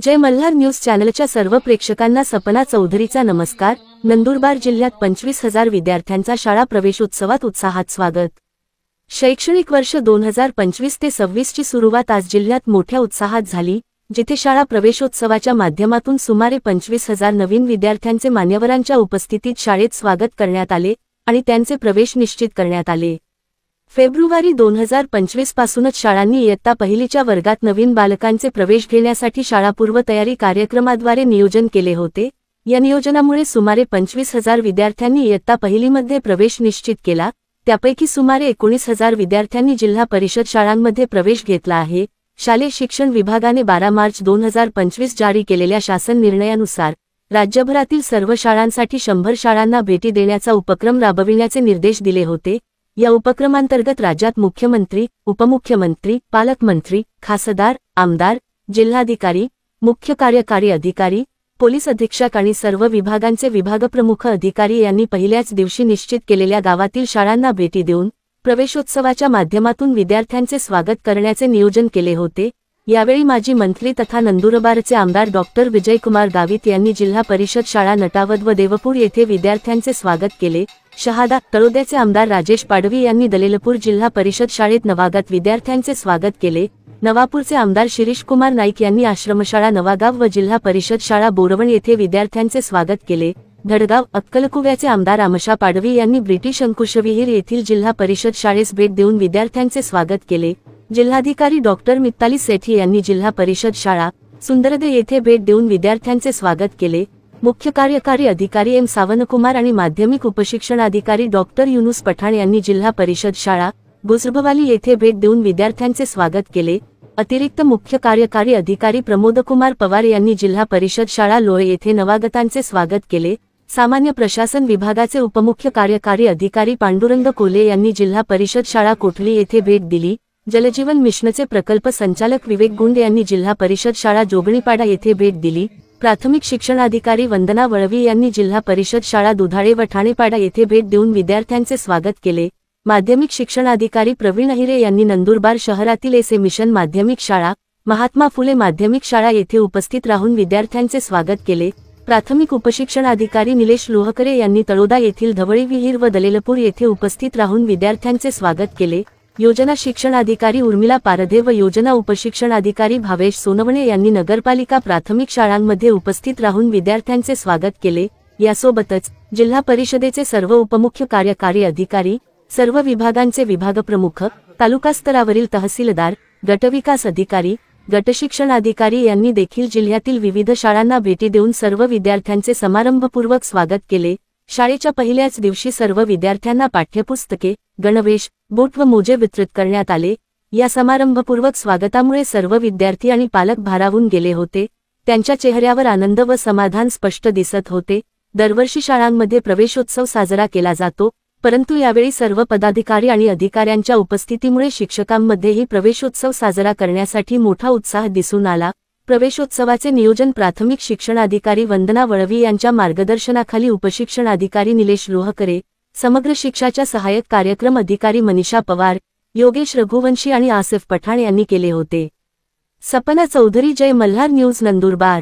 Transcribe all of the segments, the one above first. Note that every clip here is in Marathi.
जय मल्हार न्यूज चॅनलच्या सर्व प्रेक्षकांना सपना चौधरीचा नमस्कार। नंदुरबार जिल्ह्यात 25,000 विद्यार्थ्यांचा शाळा प्रवेशोत्सवात उत्साहात स्वागत। शैक्षणिक वर्ष 2025 ते 26 ची सुरुवात आज जिल्ह्यात मोठ्या उत्साहात झाली, जिथे शाळा प्रवेशोत्सवाच्या माध्यमातून सुमारे 25,000 नवीन विद्यार्थ्यांचे मान्यवरांच्या उपस्थितीत शाळेत स्वागत करण्यात आले आणि त्यांचे प्रवेश निश्चित करण्यात आले। फेब्रुवारी 2025 पासूनच शाळांनी इयत्ता पहिलीच्या वर्गात नवीन बालकांचे प्रवेश घेण्यासाठी शाळापूर्व तयारी कार्यक्रमाद्वारे नियोजन केले होते। या नियोजनामुळे सुमारे 25,000 विद्यार्थ्यांनी इयत्ता पहिलीमध्ये प्रवेश निश्चित केला, त्यापैकी सुमारे 19,000 विद्यार्थ्यांनी जिल्हा परिषद शाळांमध्ये प्रवेश घेतला आहे। शालेय शिक्षण विभागाने 12 मार्च 2025 जारी केलेल्या शासन निर्णयानुसार राज्यभरातील सर्व शाळांसाठी 100 शाळांना भेटी देण्याचा उपक्रम राबविण्याचे निर्देश दिले होते। या उपक्रमांतर्गत राज्यात मुख्यमंत्री, उपमुख्यमंत्री, पालकमंत्री, खासदार, आमदार, जिल्हाधिकारी, मुख्य कार्यकारी अधिकारी, पोलीस अधीक्षक आणि सर्व विभागांचे विभागप्रमुख अधिकारी यांनी पहिल्याच दिवशी निश्चित केलेल्या गावातील शाळांना भेटी देऊन प्रवेशोत्सवाच्या माध्यमातून विद्यार्थ्यांचे स्वागत करण्याचे नियोजन केले होते। यावेळी माजी मंत्री तथा नंदुरबारचे आमदार डॉक्टर विजयकुमार गावित यांनी जिल्हा परिषद शाळा नटावद व देवपूर येथे विद्यार्थ्यांचे स्वागत केले। शहादा तळोद्याचे आमदार राजेश पाडवी यांनी दलेलपूर जिल्हा परिषद शाळेत नवागत विद्यार्थ्यांचे स्वागत केले। नवापूरचे आमदार शिरीष कुमार नाईक यांनी आश्रमशाळा नवागाव व जिल्हा परिषद शाळा बोरवण येथे विद्यार्थ्यांचे स्वागत केले। धडगाव अक्कलकुव्याचे आमदार आमशा पाडवी यांनी ब्रिटिश अंकुशविहीर येथील जिल्हा परिषद शाळेस भेट देऊन विद्यार्थ्यांचे स्वागत केले। जिल्हाधिकारी डॉक्टर मित्ताली सेठी यांनी जिल्हा परिषद शाळा सुंदरदे येथे भेट देऊन विद्यार्थ्यांचे स्वागत केले। मुख्य कार्यकारी अधिकारी एम सावनकुमार आणि माध्यमिक उपशिक्षणाधिकारी डॉक्टर युनुस पठाण यांनी जिल्हा परिषद शाळा गुजरभवाली येथे भेट देऊन विद्यार्थ्यांचे स्वागत केले। अतिरिक्त मुख्य कार्यकारी अधिकारी प्रमोदकुमार पवार यांनी जिल्हा परिषद शाळा लोहे येथे नवागतांचे स्वागत केले। सामान्य प्रशासन विभागाचे उपमुख्य कार्यकारी अधिकारी पांडुरंग कोले यांनी जिल्हा परिषद शाळा कोठली येथे भेट दिली। जलजीवन मिशनचे प्रकल्प संचालक विवेक गुंड यांनी जिल्हा परिषद शाळा जोगणीपाडा येथे भेट दिली। प्राथमिक शिक्षणाधिकारी वंदना वळवी यांनी जिल्हा परिषद शाळा दुधाळे व ठाणेपाडा येथे भेट देऊन विद्यार्थ्यांचे स्वागत केले। माध्यमिक शिक्षणाधिकारी प्रवीण अहिरे यांनी नंदुरबार शहरातील एस ए मिशन माध्यमिक शाळा, महात्मा फुले माध्यमिक शाळा येथे उपस्थित राहून विद्यार्थ्यांचे स्वागत केले। प्राथमिक उपशिक्षणाधिकारी निलेश लोहकरे यांनी तळोदा येथील धवळी विहीर व दलेलपूर येथे उपस्थित राहून विद्यार्थ्यांचे स्वागत केले। योजना शिक्षणाधिकारी उर्मिला पारधे व योजना उपशिक्षणाधिकारी भावेश सोनवणे यांनी नगरपालिका प्राथमिक शाळांमध्ये उपस्थित राहून विद्यार्थ्यांचे स्वागत केले। यासोबतच जिल्हा परिषदेचे सर्व उपमुख्य कार्यकारी अधिकारी, सर्व विभागांचे विभागप्रमुख, तालुकास्तरावरील तहसीलदार, गटविकास अधिकारी, गटशिक्षणाधिकारी यांनी देखील जिल्ह्यातील विविध शाळांना भेटी देऊन सर्व विद्यार्थ्यांचे समारंभपूर्वक स्वागत केले। शाळेच्या पहिल्याच दिवशी सर्व विद्यार्थ्यांना पाठ्यपुस्तके, गणवेश, बूट व मोजे वितरित करण्यात आले। या समारंभपूर्वक स्वागतामुळे सर्व विद्यार्थी आणि पालक भारावून गेले होते। त्यांच्या चेहऱ्यावर आनंद व समाधान स्पष्ट दिसत होते। दरवर्षी शाळांमध्ये प्रवेशोत्सव साजरा केला जातो, परंतु यावेळी सर्व पदाधिकारी आणि अधिकाऱ्यांच्या उपस्थितीमुळे शिक्षकांमध्येही प्रवेशोत्सव साजरा करण्यासाठी मोठा उत्साह दिसून आला। प्रवेशोत्सवाचे नियोजन प्राथमिक शिक्षणाधिकारी वंदना वळवी यांच्या मार्गदर्शनाखाली उपशिक्षणाधिकारी निलेश लोहकरे, समग्र शिक्षाच्या सहाय्यक कार्यक्रम अधिकारी मनीषा पवार, योगेश रघुवंशी आणि आसिफ पठाण यांनी केले होते। सपना चौधरी, जय मल्हार न्यूज, नंदुरबार।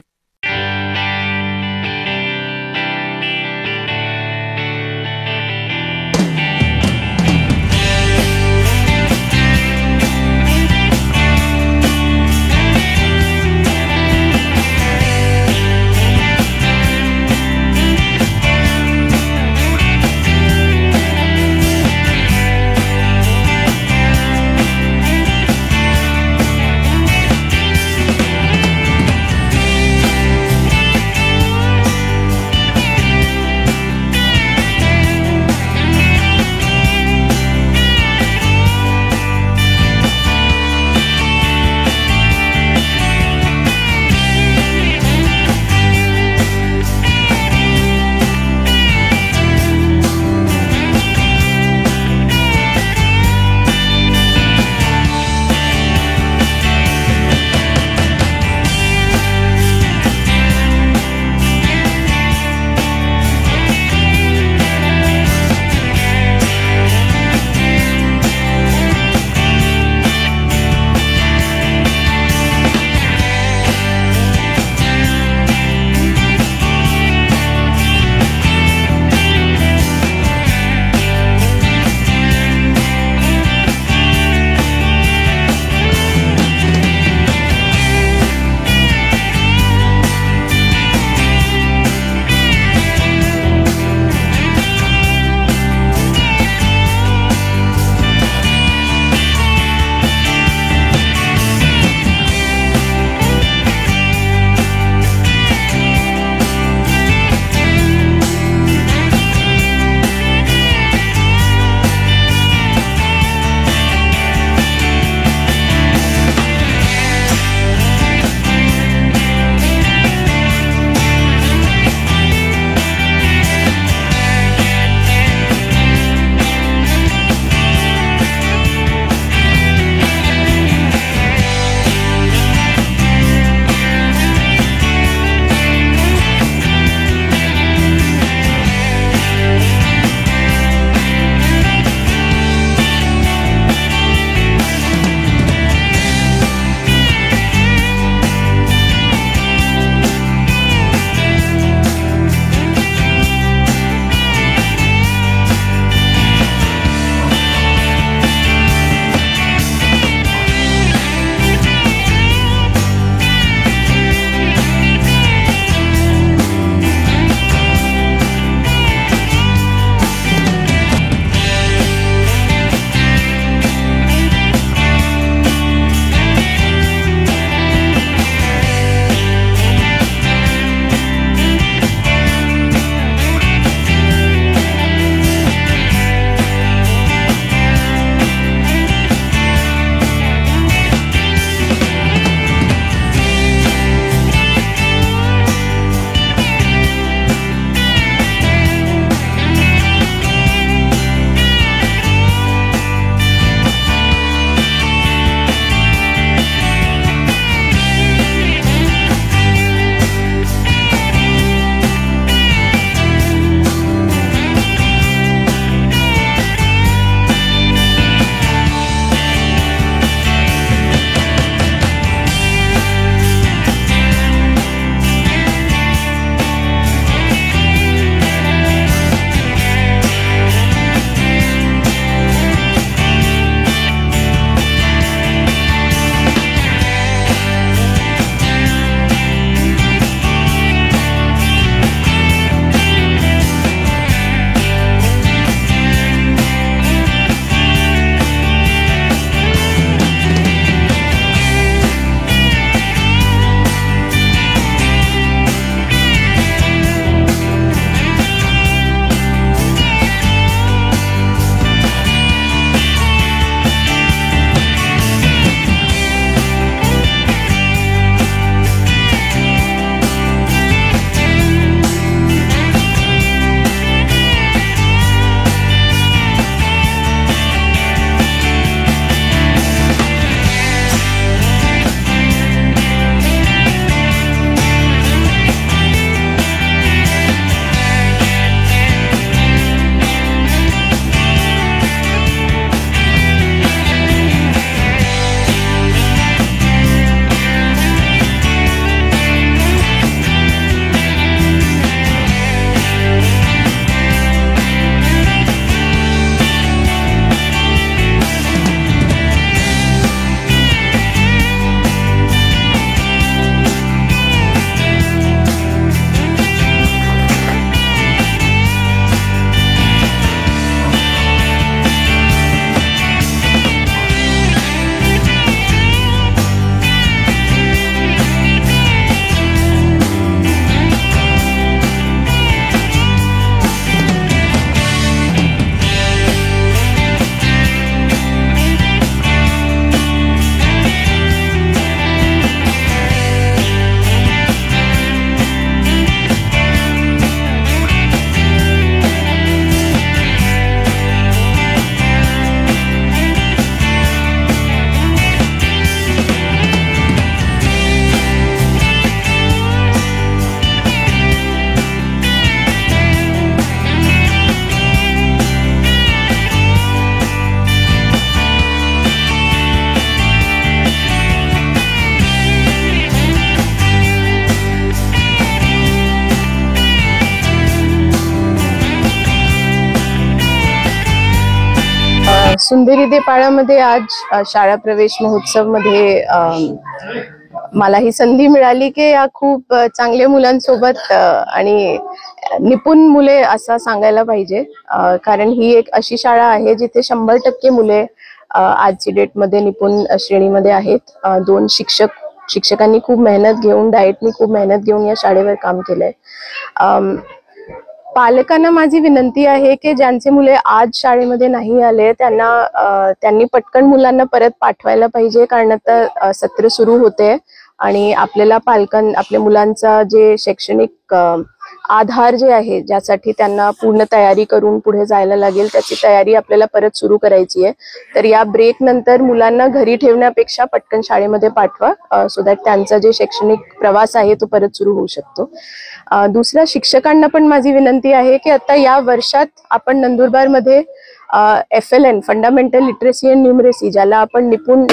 सुंदरी देपाळामध्ये आज शाळा प्रवेश महोत्सव मध्ये मला ही संधी मिळाली की या खूप चांगल्या मुलांसोबत आणि निपुण मुले असं सांगायला पाहिजे, कारण ही एक अशी शाळा आहे जिथे 100% मुले आजची डेट मध्ये निपुण श्रेणीमध्ये आहेत. दोन शिक्षकांनी खूप मेहनत घेऊन, डाएटनी खूप मेहनत घेऊन या शाळेवर काम केलंय. पालकांना माझी विनंती आहे की ज्यांचे मुले आज शाळेमध्ये नाही आले त्यांनी पटकन मुलांना परत पाठवायला पाहिजे, कारण आता सत्र सुरू होते आणि आपल्याला आपल्या मुलांचा जे शैक्षणिक आधार जे आहे, ज्यासाठी त्यांना पूर्ण तयारी करून पुढे जायला लागेल, त्याची तयारी आपल्याला परत सुरू करायची आहे. तर या ब्रेक नंतर मुलांना घरी ठेवण्यापेक्षा पटकन शाळेमध्ये पाठवा, सो दॅट त्यांचा जे शैक्षणिक प्रवास आहे तो परत सुरू होऊ शकतो. दुसऱ्या शिक्षकांना पण माझी विनंती आहे की आता या वर्षात आपण नंदुरबारमध्ये FLN fundamental literacy and numeracy, ज्याला आपण निपुण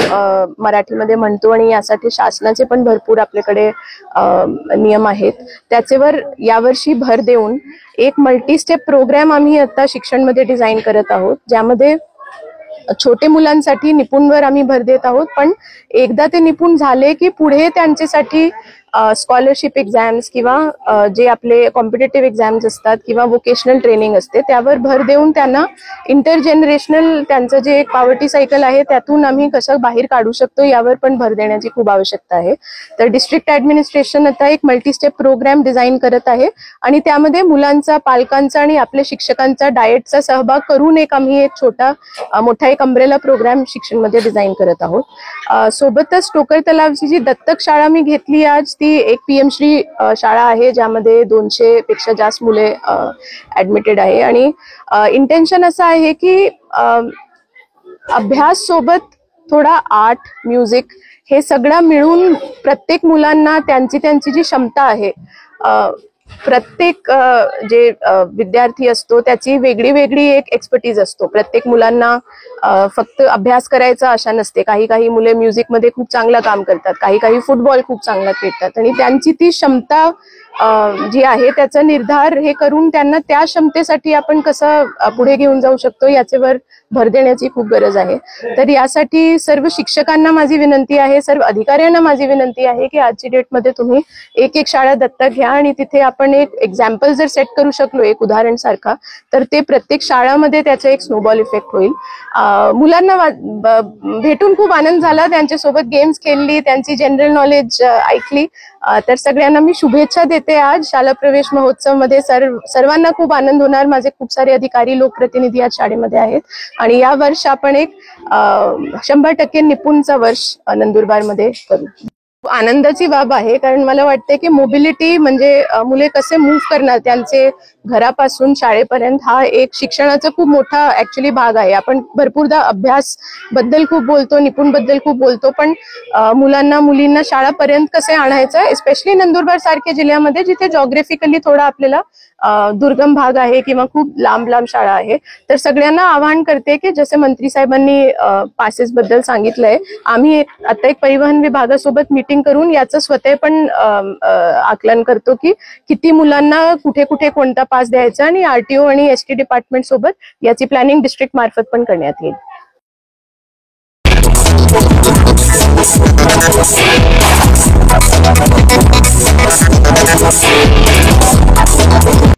मराठीमध्ये म्हणतो, आणि यासाठी शासनाचे पण भरपूर आपल्याकडे नियम आहेत, त्याच्यावर यावर्षी भर देऊन एक मल्टी स्टेप प्रोग्राम आम्ही आता शिक्षणमध्ये डिझाईन करत आहोत, ज्यामध्ये छोटे मुलांसाठी निपुणवर आम्ही भर देत आहोत. पण एकदा ते निपुण झाले की पुढे त्यांच्यासाठी स्कॉलरशिप एक्झाम्स किंवा जे आपले कॉम्पिटेटिव्ह एक्झाम्स असतात किंवा वोकेशनल ट्रेनिंग असते, त्यावर भर देऊन त्यांना इंटरजेनरेशनल त्यांचं जे एक पॉवर्टी सायकल आहे त्यातून आम्ही कसं बाहेर काढू शकतो यावर पण भर देण्याची खूप आवश्यकता आहे. तर डिस्ट्रिक्ट ऍडमिनिस्ट्रेशन आता एक मल्टी स्टेप प्रोग्राम डिझाईन करत आहे आणि त्यामध्ये मुलांचा, पालकांचा आणि आपल्या शिक्षकांचा डाएटचा सहभाग करून आम्ही एक मोठा एक अम्ब्रेला प्रोग्राम शिक्षणमध्ये डिझाईन करत आहोत. सोबतच टोकर तलावची जी दत्तक शाळा मी घेतली आज, ती एक PM श्री शाळा आहे, ज्यामध्ये 200 पेक्षा जास्त मुले ऍडमिटेड आहे. आणि इंटेन्शन असं आहे की अभ्यास सोबत थोडा आर्ट, म्युझिक हे सगळं मिळून प्रत्येक मुलांना त्यांची जी क्षमता आहे, प्रत्येक जे विद्यार्थी असतो त्याची वेगळी एक एक्सपर्टीज असतो. प्रत्येक मुलांना फक्त अभ्यास करायचा अशा नसते. काही मुले म्युझिकमध्ये खूप चांगलं काम करतात, काही फुटबॉल खूप चांगला खेळतात, आणि त्यांची ती क्षमता जी आहे त्याचा निर्धार हे करून त्यांना त्या क्षमतेसाठी आपण कसं पुढे घेऊन जाऊ शकतो याच्यावर भर देण्याची खूप गरज आहे. तर यासाठी सर्व शिक्षकांना माझी विनंती आहे, सर्व अधिकाऱ्यांना माझी विनंती आहे की आजची डेटमध्ये तुम्ही एक शाळा दत्तक घ्या आणि तिथे आपण एक एक्झाम्पल जर सेट करू शकलो, एक उदाहरण सारखा, तर ते प्रत्येक शाळामध्ये त्याचा एक स्नोबॉल इफेक्ट होईल. मुलांना भेटून खूप आनंद झाला, त्यांच्यासोबत गेम्स खेळली, त्यांची जनरल नॉलेज ऐकली. तर सगळ्यांना मी शुभेच्छा देते. आज शाळा प्रवेश महोत्सव मध्ये सर्वांना खूप आनंद होणार. माझे खूप सारे अधिकारी, लोकप्रतिनिधी आज शाळेमध्ये आहेत आणि या वर्ष आपण एक 100% निपुणचा वर्ष नंदुरबारमध्ये करू. आनंदाची बाब आहे, कारण मला वाटते की मोबिलिटी म्हणजे मुले कसे मूव्ह करणार त्यांचे घरापासून शाळेपर्यंत, हा एक शिक्षणाचा खूप मोठा ऍक्च्युली भाग आहे. आपण भरपूरदा अभ्यास बद्दल खूप बोलतो, निपुण बद्दल खूप बोलतो, पण मुलांना, मुलींना शाळापर्यंत कसे आणायचं, एस्पेशली नंदुरबार सारख्या जिल्ह्यामध्ये जिथे जॉग्राफिकली थोडा आपल्याला दुर्गम भाग आहे किंवा खूप लांब शाळा आहे. तर सगळ्यांना आवाहन करते की जसे मंत्री साहेबांनी पासेस बद्दल सांगितलंय, आम्ही आता एक परिवहन विभागासोबत मीटिंग करून याचं स्वतः पण आकलन करतो की किती मुलांना कुठे कुठे कोणता पास द्यायचा, आणि RTO आणि ST डिपार्टमेंट सोबत याची प्लॅनिंग डिस्ट्रिक्ट मार्फत पण करण्यात येईल.